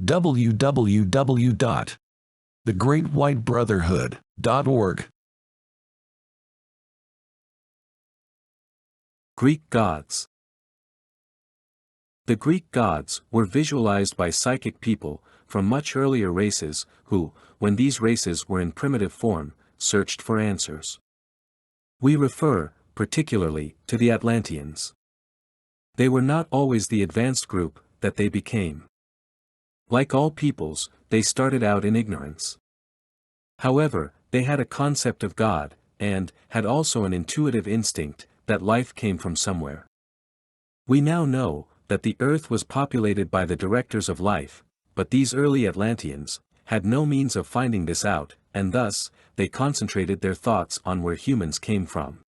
www.thegreatwhitebrotherhood.org. Greek gods. The Greek gods were visualized by psychic people from much earlier races who, when these races were in primitive form, searched for answers. We refer, particularly, to the Atlanteans. They were not always the advanced group that they became. Like all peoples, they started out in ignorance. However, they had a concept of God, and had also an intuitive instinct that life came from somewhere. We now know that the earth was populated by the directors of life, but these early Atlanteans had no means of finding this out, and thus, they concentrated their thoughts on where humans came from.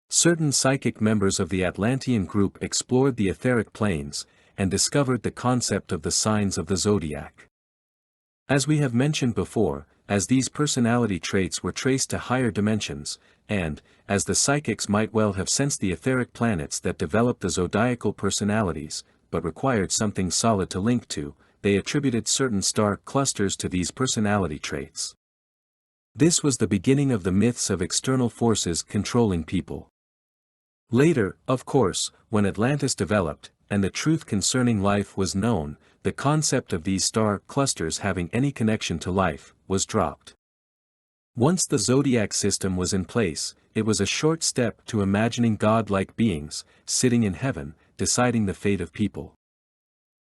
Certain psychic members of the Atlantean group explored the etheric planes, and discovered the concept of the signs of the zodiac. As we have mentioned before, as these personality traits were traced to higher dimensions, and, as the psychics might well have sensed the etheric planets that developed the zodiacal personalities, but required something solid to link to, they attributed certain star clusters to these personality traits. This was the beginning of the myths of external forces controlling people. Later, of course, when Atlantis developed, and the truth concerning life was known, the concept of these star clusters having any connection to life was dropped. Once the zodiac system was in place, it was a short step to imagining God-like beings, sitting in heaven, deciding the fate of people.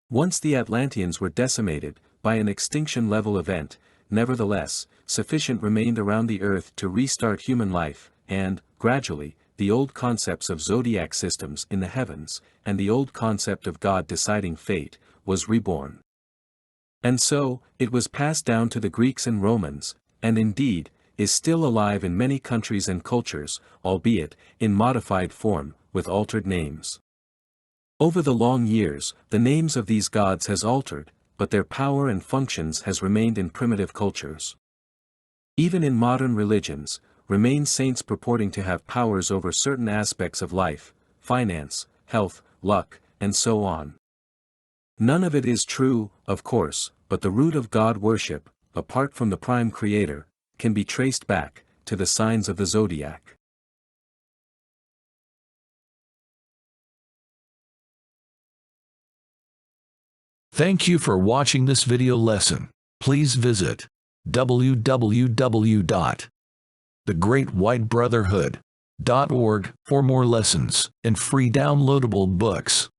Once the Atlanteans were decimated, by an extinction-level event, nevertheless, sufficient remained around the earth to restart human life, and, gradually, the old concepts of zodiac systems in the heavens, and the old concept of God deciding fate, was reborn. And so, it was passed down to the Greeks and Romans, and indeed, is still alive in many countries and cultures, albeit, in modified form, with altered names. Over the long years, the names of these gods has altered, but their power and functions has remained in primitive cultures. Even in modern religions, remain saints purporting to have powers over certain aspects of life, finance, health, luck, and so on. None of it is true, of course, but the root of God worship, apart from the prime creator, can be traced back to the signs of the zodiac. Thank you for watching this video lesson. Please visit www.thegreatwhitebrotherhood.org for more lessons and free downloadable books.